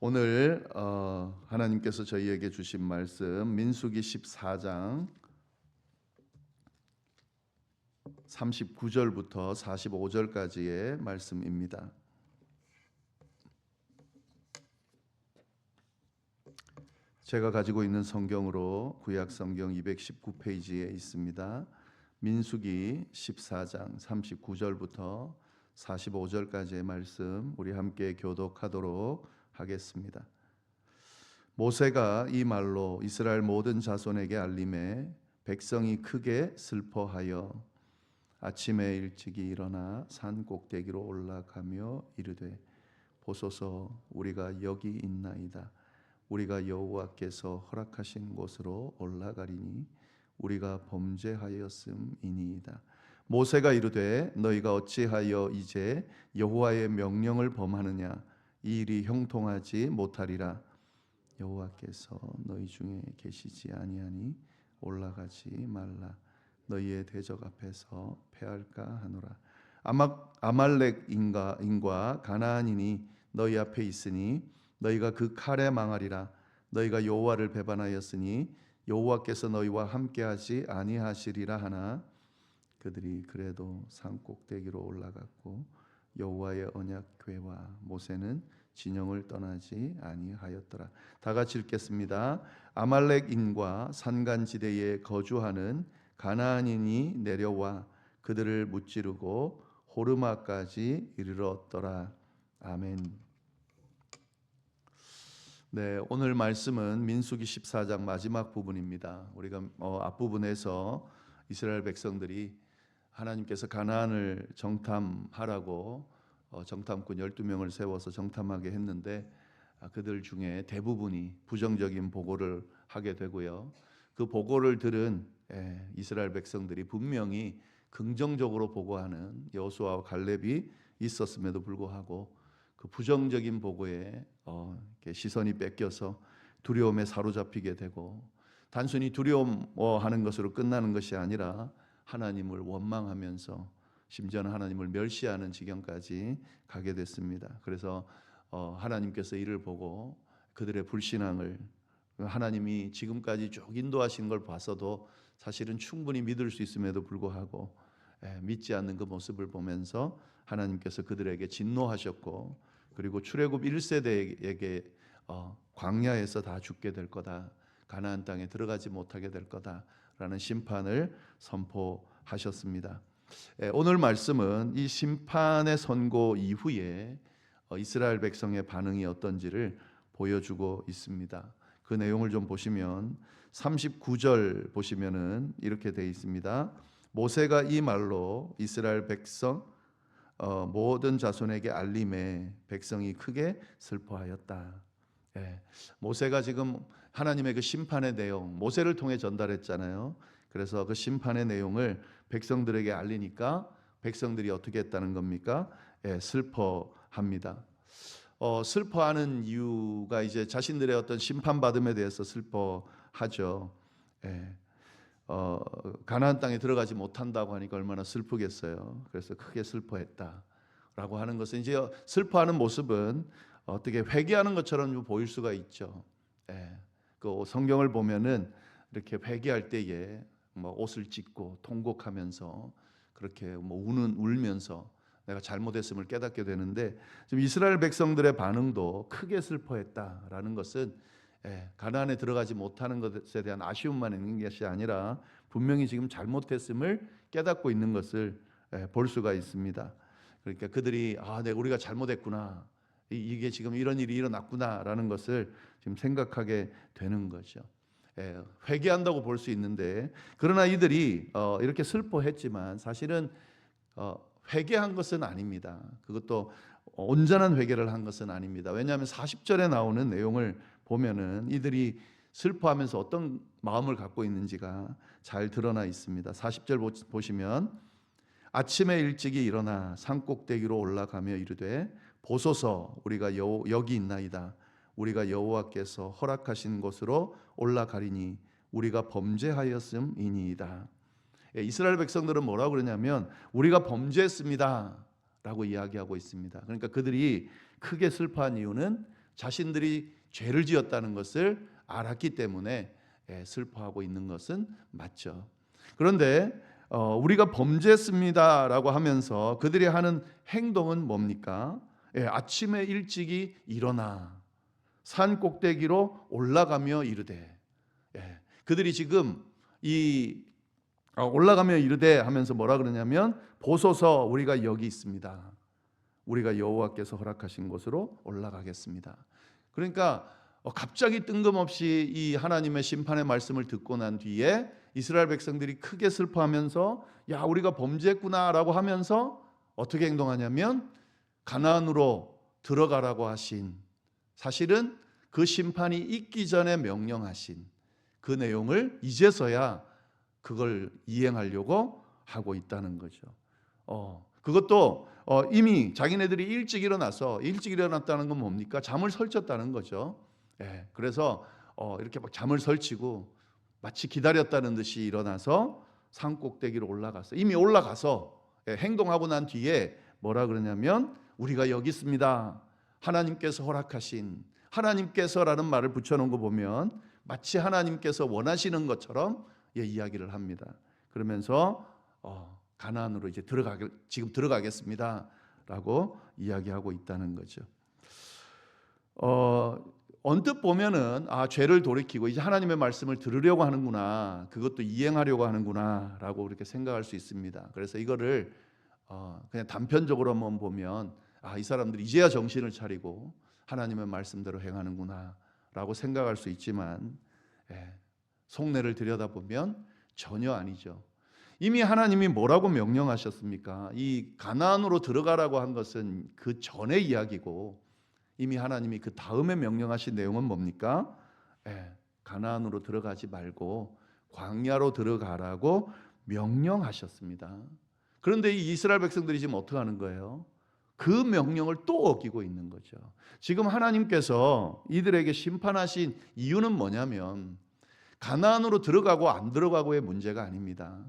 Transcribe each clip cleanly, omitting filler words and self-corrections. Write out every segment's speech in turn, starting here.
오늘 하나님께서 저희에게 주신 말씀 민수기 14장 39절부터 45절까지의 말씀입니다. 제가 가지고 있는 성경으로 구약 성경 219페이지에 있습니다. 민수기 14장 39절부터 45절까지의 말씀 우리 함께 교독하도록 하겠습니다. 모세가 이 말로 이스라엘 모든 자손에게 알림해 백성이 크게 슬퍼하여 아침에 일찍이 일어나 산 꼭대기로 올라가며 이르되 보소서 우리가 여기 있나이다. 우리가 여호와께서 허락하신 곳으로 올라가리니 우리가 범죄하였음이니이다. 모세가 이르되 너희가 어찌하여 이제 여호와의 명령을 범하느냐? 이 일이 형통하지 못하리라. 여호와께서 너희 중에 계시지 아니하니 올라가지 말라. 너희의 대적 앞에서 패할까 하노라. 아말렉인과 가나안인이 너희 앞에 있으니 너희가 그 칼에 망하리라. 너희가 여호와를 배반하였으니 여호와께서 너희와 함께하지 아니하시리라 하나 그들이 그래도 산 꼭대기로 올라갔고 여호와의 언약궤와 모세는 진영을 떠나지 아니하였더라. 다 같이 읽겠습니다. 아말렉인과 산간지대에 거주하는 가나안인이 내려와 그들을 무찌르고 호르마까지 이르렀더라. 아멘. 네, 오늘 말씀은 민수기 14장 마지막 부분입니다. 우리가 앞부분에서 이스라엘 백성들이 하나님께서 가나안을 정탐하라고 정탐꾼 12명을 세워서 정탐하게 했는데 그들 중에 대부분이 부정적인 보고를 하게 되고요. 그 보고를 들은 이스라엘 백성들이 분명히 긍정적으로 보고하는 여호수아와 갈렙이 있었음에도 불구하고 그 부정적인 보고에 시선이 뺏겨서 두려움에 사로잡히게 되고 단순히 두려워하는 것으로 끝나는 것이 아니라 하나님을 원망하면서 심지어는 하나님을 멸시하는 지경까지 가게 됐습니다. 그래서 하나님께서 이를 보고 그들의 불신앙을 하나님이 지금까지 쭉 인도하신 걸 봐서도 사실은 충분히 믿을 수 있음에도 불구하고 믿지 않는 그 모습을 보면서 하나님께서 그들에게 진노하셨고 그리고 출애굽 1세대에게 광야에서 다 죽게 될 거다. 가나안 땅에 들어가지 못하게 될 거다라는 심판을 선포하셨습니다. 오늘 말씀은 이 심판의 선고 이후에 이스라엘 백성의 반응이 어떤지를 보여주고 있습니다. 그 내용을 좀 보시면 39절 보시면은 이렇게 되어 있습니다. 모세가 이 말로 이스라엘 백성 모든 자손에게 알림해 백성이 크게 슬퍼하였다. 모세가 지금 하나님의 그 심판의 내용 모세를 통해 전달했잖아요. 그래서 그 심판의 내용을 백성들에게 알리니까 백성들이 어떻게 했다는 겁니까? 슬퍼합니다. 슬퍼하는 이유가 이제 자신들의 어떤 심판받음에 대해서 슬퍼하죠. 가나안 땅에 들어가지 못한다고 하니까 얼마나 슬프겠어요. 그래서 크게 슬퍼했다라고 하는 것은 이제 슬퍼하는 모습은 어떻게 회개하는 것처럼 보일 수가 있죠. 그 성경을 보면은 이렇게 회개할 때에 옷을 찢고 통곡하면서 그렇게 울면서 내가 잘못했음을 깨닫게 되는데 지금 이스라엘 백성들의 반응도 크게 슬퍼했다라는 것은 가나안에 들어가지 못하는 것에 대한 아쉬움만 있는 것이 아니라 분명히 지금 잘못했음을 깨닫고 있는 것을 볼 수가 있습니다. 그러니까 그들이 우리가 잘못했구나. 이게 지금 이런 일이 일어났구나라는 것을 지금 생각하게 되는 거죠. 회개한다고 볼 수 있는데 그러나 이들이 이렇게 슬퍼했지만 사실은 회개한 것은 아닙니다. 그것도 온전한 회개를 한 것은 아닙니다. 왜냐하면 40절에 나오는 내용을 보면은 이들이 슬퍼하면서 어떤 마음을 갖고 있는지가 잘 드러나 있습니다. 40절 보시면 아침에 일찍이 일어나 산꼭대기로 올라가며 이르되 보소서 우리가 여기 있나이다. 우리가 여호와께서 허락하신 곳으로 올라가리니 우리가 범죄하였음이니이다. 이스라엘 백성들은 뭐라고 그러냐면 우리가 범죄했습니다 라고 이야기하고 있습니다. 그러니까 그들이 크게 슬퍼한 이유는 자신들이 죄를 지었다는 것을 알았기 때문에 슬퍼하고 있는 것은 맞죠. 그런데 우리가 범죄했습니다라고 하면서 그들이 하는 행동은 뭡니까? 아침에 일찍이 일어나 산 꼭대기로 올라가며 이르되, 그들이 지금 이 올라가며 이르되 하면서 뭐라 그러냐면, 보소서 우리가 여기 있습니다. 우리가 여호와께서 허락하신 곳으로 올라가겠습니다. 그러니까 갑자기 뜬금없이 이 하나님의 심판의 말씀을 듣고 난 뒤에 이스라엘 백성들이 크게 슬퍼하면서 야 우리가 범죄했구나라고 하면서 어떻게 행동하냐면 가나안으로 들어가라고 하신, 사실은 그 심판이 있기 전에 명령하신 그 내용을 이제서야 그걸 이행하려고 하고 있다는 거죠. 그것도 이미 자기네들이 일찍 일어났다는 건 뭡니까? 잠을 설쳤다는 거죠. 그래서 이렇게 막 잠을 설치고 마치 기다렸다는 듯이 일어나서 산 꼭대기로 올라갔어. 이미 올라가서 행동하고 난 뒤에 뭐라 그러냐면 우리가 여기 있습니다. 하나님께서 허락하신, 하나님께서라는 말을 붙여놓은 거 보면 마치 하나님께서 원하시는 것처럼 이야기를 합니다. 그러면서 가나안으로 이제 지금 들어가겠습니다라고 이야기하고 있다는 거죠. 언뜻 보면은 죄를 돌이키고 이제 하나님의 말씀을 들으려고 하는구나, 그것도 이행하려고 하는구나라고 그렇게 생각할 수 있습니다. 그래서 이거를 그냥 단편적으로만 보면 이 사람들이 이제야 정신을 차리고 하나님의 말씀대로 행하는구나라고 생각할 수 있지만 속내를 들여다보면 전혀 아니죠. 이미 하나님이 뭐라고 명령하셨습니까? 이 가나안으로 들어가라고 한 것은 그 전의 이야기고, 이미 하나님이 그 다음에 명령하신 내용은 뭡니까? 가나안으로 들어가지 말고 광야로 들어가라고 명령하셨습니다. 그런데 이 이스라엘 백성들이 지금 어떻게 하는 거예요? 그 명령을 또 어기고 있는 거죠. 지금 하나님께서 이들에게 심판하신 이유는 뭐냐면 가나안으로 들어가고 안 들어가고의 문제가 아닙니다.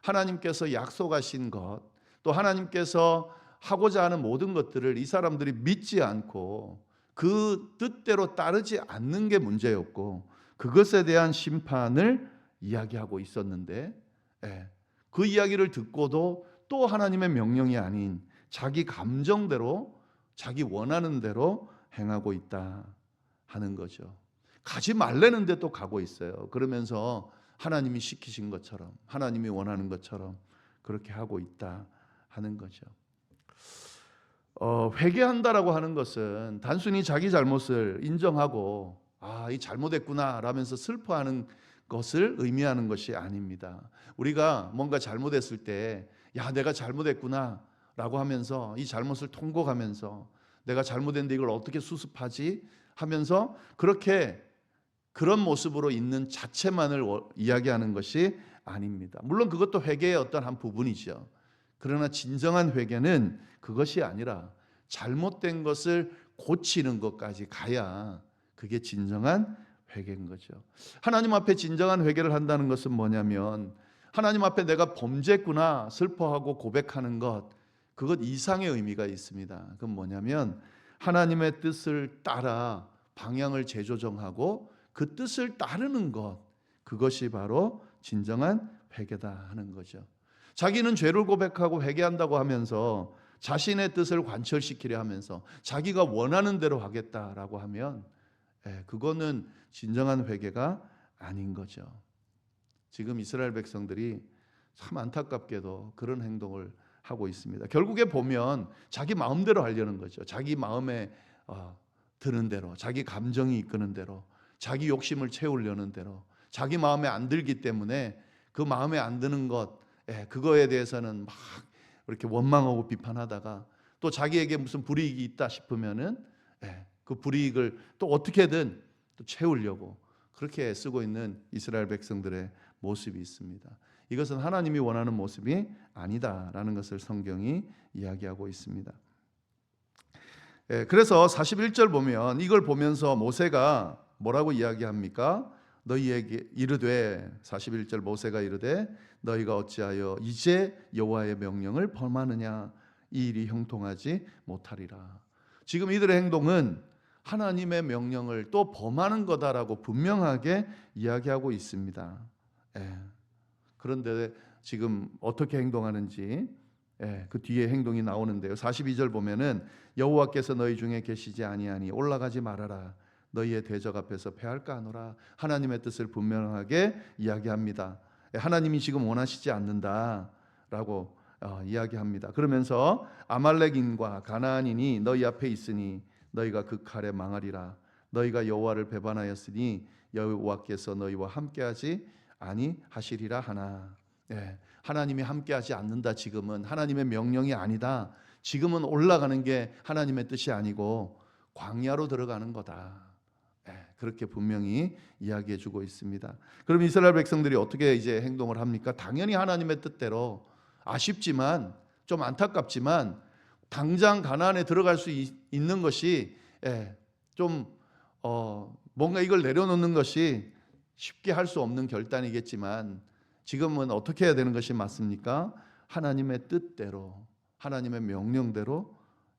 하나님께서 약속하신 것, 또 하나님께서 하고자 하는 모든 것들을 이 사람들이 믿지 않고 그 뜻대로 따르지 않는 게 문제였고, 그것에 대한 심판을 이야기하고 있었는데 그 이야기를 듣고도 또 하나님의 명령이 아닌 자기 감정대로, 자기 원하는 대로 행하고 있다 하는 거죠. 가지 말라는데 또 가고 있어요. 그러면서 하나님이 시키신 것처럼, 하나님이 원하는 것처럼 그렇게 하고 있다 하는 거죠. 회개한다라고 하는 것은 단순히 자기 잘못을 인정하고 이 잘못했구나 라면서 슬퍼하는 것을 의미하는 것이 아닙니다. 우리가 뭔가 잘못했을 때 내가 잘못했구나 라고 하면서 이 잘못을 통곡하면서 내가 잘못했는데 이걸 어떻게 수습하지 하면서 그런 모습으로 있는 자체만을 이야기하는 것이 아닙니다. 물론 그것도 회개의 어떤 한 부분이죠. 그러나 진정한 회개는 그것이 아니라 잘못된 것을 고치는 것까지 가야 그게 진정한 회개인 거죠. 하나님 앞에 진정한 회개를 한다는 것은 뭐냐면 하나님 앞에 내가 범죄했구나 슬퍼하고 고백하는 것, 그것 이상의 의미가 있습니다. 그건 뭐냐면 하나님의 뜻을 따라 방향을 재조정하고 그 뜻을 따르는 것, 그것이 바로 진정한 회개다 하는 거죠. 자기는 죄를 고백하고 회개한다고 하면서 자신의 뜻을 관철시키려 하면서 자기가 원하는 대로 하겠다라고 하면 그거는 진정한 회개가 아닌 거죠. 지금 이스라엘 백성들이 참 안타깝게도 그런 행동을 하고 있습니다. 결국에 보면 자기 마음대로 하려는 거죠. 자기 마음에 드는 대로, 자기 감정이 이끄는 대로, 자기 욕심을 채우려는 대로, 자기 마음에 안 들기 때문에 그 마음에 안 드는 것, 그거에 대해서는 막 이렇게 원망하고 비판하다가 또 자기에게 무슨 불이익이 있다 싶으면은 그 불이익을 또 어떻게든 또 채우려고 그렇게 쓰고 있는 이스라엘 백성들의 모습이 있습니다. 이것은 하나님이 원하는 모습이 아니다라는 것을 성경이 이야기하고 있습니다. 그래서 41절 보면 이걸 보면서 모세가 뭐라고 이야기합니까? 너희에게 이르되, 41절 모세가 이르되 너희가 어찌하여 이제 여호와의 명령을 범하느냐, 이 일이 형통하지 못하리라. 지금 이들의 행동은 하나님의 명령을 또 범하는 거다라고 분명하게 이야기하고 있습니다. 예. 그런데 지금 어떻게 행동하는지 그 뒤에 행동이 나오는데요. 42절 보면은 여호와께서 너희 중에 계시지 아니하니 올라가지 말아라. 너희의 대적 앞에서 패할까 하노라. 하나님의 뜻을 분명하게 이야기합니다. 하나님이 지금 원하시지 않는다라고 이야기합니다. 그러면서 아말렉인과 가나안인이 너희 앞에 있으니 너희가 그 칼에 망하리라. 너희가 여호와를 배반하였으니 여호와께서 너희와 함께하지 아니하시리라 하나. 하나님이 함께하지 않는다. 지금은 하나님의 명령이 아니다. 지금은 올라가는 게 하나님의 뜻이 아니고 광야로 들어가는 거다. 그렇게 분명히 이야기해주고 있습니다. 그럼 이스라엘 백성들이 어떻게 이제 행동을 합니까? 당연히 하나님의 뜻대로 아쉽지만 좀 안타깝지만 당장 가나안에 들어갈 수 있는 것이 좀 뭔가 이걸 내려놓는 것이 쉽게 할 수 없는 결단이겠지만 지금은 어떻게 해야 되는 것이 맞습니까? 하나님의 뜻대로 하나님의 명령대로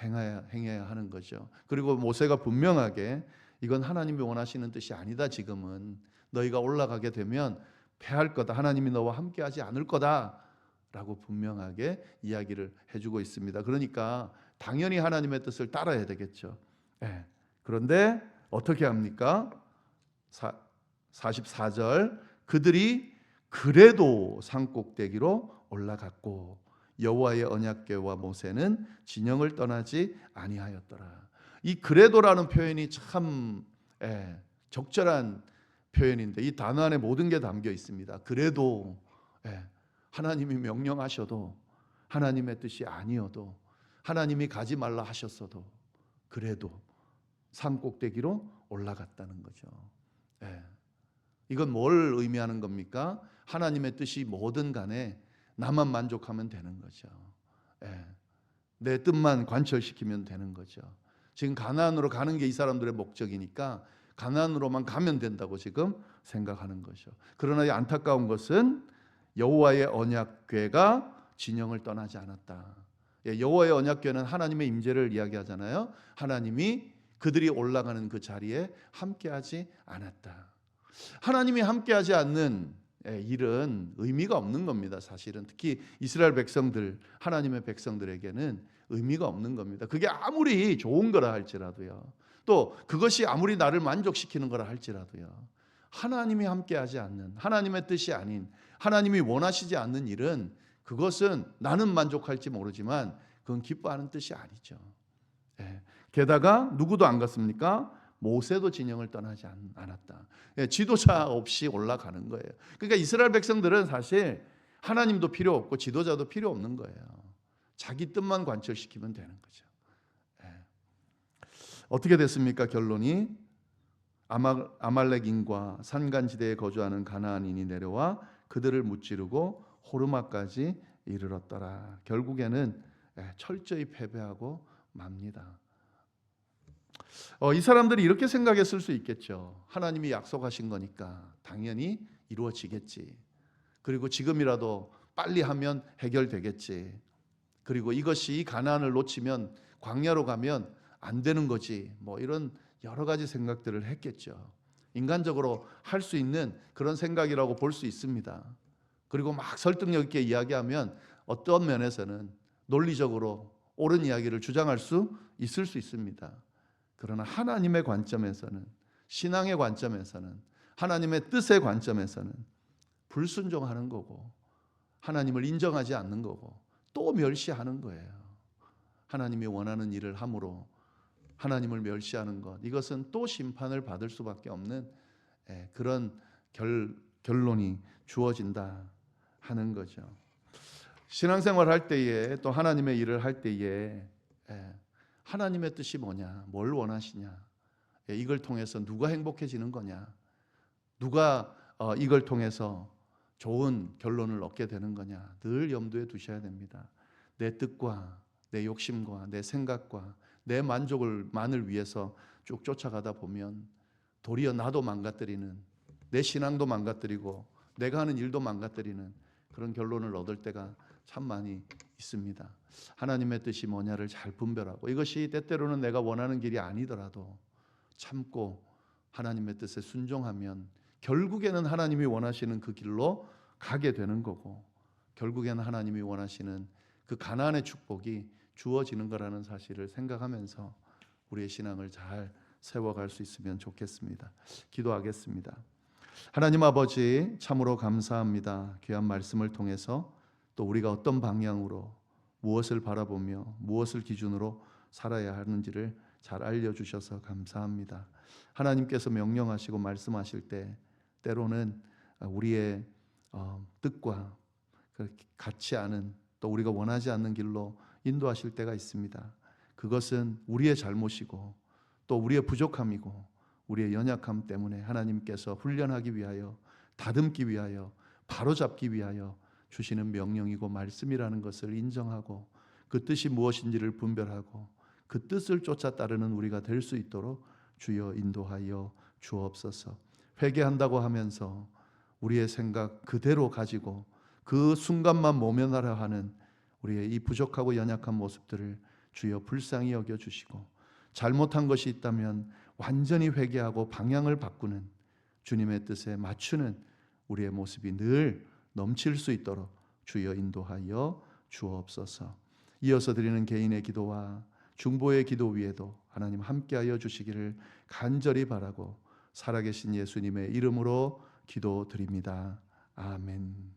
행해야 하는 거죠. 그리고 모세가 분명하게 이건 하나님이 원하시는 뜻이 아니다. 지금은 너희가 올라가게 되면 패할 거다. 하나님이 너와 함께하지 않을 거다라고 분명하게 이야기를 해주고 있습니다. 그러니까 당연히 하나님의 뜻을 따라야 되겠죠. 그런데 어떻게 합니까? 44절 그들이 그래도 산꼭대기로 올라갔고 여호와의 언약궤와 모세는 진영을 떠나지 아니하였더라. 이 그래도라는 표현이 참 적절한 표현인데 이 단어 안에 모든 게 담겨 있습니다. 그래도 하나님이 명령하셔도 하나님의 뜻이 아니어도 하나님이 가지 말라 하셨어도 그래도 산꼭대기로 올라갔다는 거죠. 이건 뭘 의미하는 겁니까? 하나님의 뜻이 뭐든 간에 나만 만족하면 되는 거죠. 내 뜻만 관철시키면 되는 거죠. 지금 가나안으로 가는 게 이 사람들의 목적이니까 가나안으로만 가면 된다고 지금 생각하는 거죠. 그러나 이 안타까운 것은 여호와의 언약궤가 진영을 떠나지 않았다. 여호와의 언약궤는 하나님의 임재를 이야기하잖아요. 하나님이 그들이 올라가는 그 자리에 함께하지 않았다. 하나님이 함께하지 않는 일은 의미가 없는 겁니다. 사실은 특히 이스라엘 백성들, 하나님의 백성들에게는 의미가 없는 겁니다. 그게 아무리 좋은 거라 할지라도요. 또 그것이 아무리 나를 만족시키는 거라 할지라도요. 하나님이 함께하지 않는, 하나님의 뜻이 아닌, 하나님이 원하시지 않는 일은 그것은 나는 만족할지 모르지만 그건 기뻐하는 뜻이 아니죠. 게다가 누구도 안 갔습니까? 모세도 진영을 떠나지 않았다. 지도자 없이 올라가는 거예요. 그러니까 이스라엘 백성들은 사실 하나님도 필요 없고 지도자도 필요 없는 거예요. 자기 뜻만 관철시키면 되는 거죠. 어떻게 됐습니까? 결론이 아말렉인과 산간지대에 거주하는 가나안인이 내려와 그들을 무찌르고 호르마까지 이르렀더라. 결국에는 철저히 패배하고 맙니다. 이 사람들이 이렇게 생각했을 수 있겠죠. 하나님이 약속하신 거니까 당연히 이루어지겠지. 그리고 지금이라도 빨리 하면 해결되겠지. 그리고 이것이 이 가나안을 놓치면 광야로 가면 안 되는 거지. 뭐 이런 여러 가지 생각들을 했겠죠. 인간적으로 할 수 있는 그런 생각이라고 볼 수 있습니다. 그리고 막 설득력 있게 이야기하면 어떤 면에서는 논리적으로 옳은 이야기를 주장할 수 있을 수 있습니다. 그러나 하나님의 관점에서는, 신앙의 관점에서는, 하나님의 뜻의 관점에서는 불순종하는 거고 하나님을 인정하지 않는 거고 또 멸시하는 거예요. 하나님이 원하는 일을 함으로 하나님을 멸시하는 것, 이것은 또 심판을 받을 수밖에 없는 그런 결론이 주어진다 하는 거죠. 신앙생활 할 때에 또 하나님의 일을 할 때에 하나님의 뜻이 뭐냐, 뭘 원하시냐, 이걸 통해서 누가 행복해지는 거냐, 누가 이걸 통해서 좋은 결론을 얻게 되는 거냐, 늘 염두에 두셔야 됩니다. 내 뜻과 내 욕심과 내 생각과 내 만족을만을 위해서 쭉 쫓아가다 보면 도리어 나도 망가뜨리는, 내 신앙도 망가뜨리고 내가 하는 일도 망가뜨리는 그런 결론을 얻을 때가 참 많이 있습니다. 하나님의 뜻이 뭐냐를 잘 분별하고 이것이 때때로는 내가 원하는 길이 아니더라도 참고 하나님의 뜻에 순종하면 결국에는 하나님이 원하시는 그 길로 가게 되는 거고, 결국에는 하나님이 원하시는 그 가나안의 축복이 주어지는 거라는 사실을 생각하면서 우리의 신앙을 잘 세워갈 수 있으면 좋겠습니다. 기도하겠습니다. 하나님 아버지, 참으로 감사합니다. 귀한 말씀을 통해서 또 우리가 어떤 방향으로 무엇을 바라보며 무엇을 기준으로 살아야 하는지를 잘 알려주셔서 감사합니다. 하나님께서 명령하시고 말씀하실 때 때로는 우리의 뜻과 같지 않은, 또 우리가 원하지 않는 길로 인도하실 때가 있습니다. 그것은 우리의 잘못이고 또 우리의 부족함이고 우리의 연약함 때문에 하나님께서 훈련하기 위하여, 다듬기 위하여, 바로잡기 위하여 주시는 명령이고 말씀이라는 것을 인정하고 그 뜻이 무엇인지를 분별하고 그 뜻을 쫓아 따르는 우리가 될 수 있도록 주여 인도하여 주옵소서. 회개한다고 하면서 우리의 생각 그대로 가지고 그 순간만 모면하려 하는 우리의 이 부족하고 연약한 모습들을 주여 불쌍히 여겨주시고, 잘못한 것이 있다면 완전히 회개하고 방향을 바꾸는 주님의 뜻에 맞추는 우리의 모습이 늘 넘칠 수 있도록 주여 인도하여 주옵소서. 이어서 드리는 개인의 기도와 중보의 기도 위에도 하나님 함께하여 주시기를 간절히 바라고 살아계신 예수님의 이름으로 기도드립니다. 아멘.